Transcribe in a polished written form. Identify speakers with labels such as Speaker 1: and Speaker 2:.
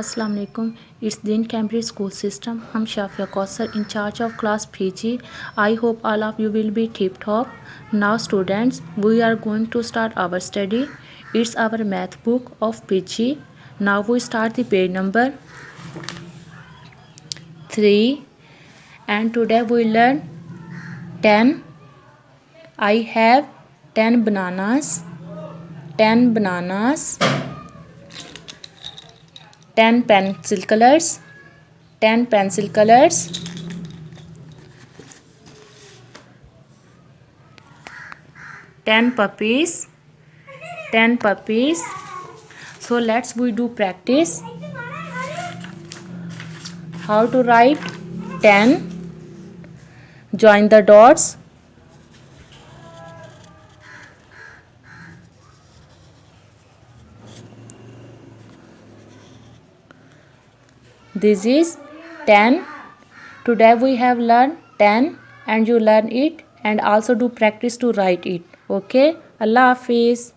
Speaker 1: Assalamu alaikum. It's Din Cambridge School System. I'm Shafia Kausar in charge of class PG. I hope all of you will be tip top. Now students, we are going to start our study. It's our math book of PG. Now we start the page number 3 and today we learn 10. I have 10 bananas. 10 bananas. 10 pencil colors. 10 pencil colors. 10 puppies. 10 puppies. So let's we do practice. How to write 10. Join the dots. This is 10. Today we have learned 10 and you learn it and also do practice to write it. Okay? Allah Hafiz.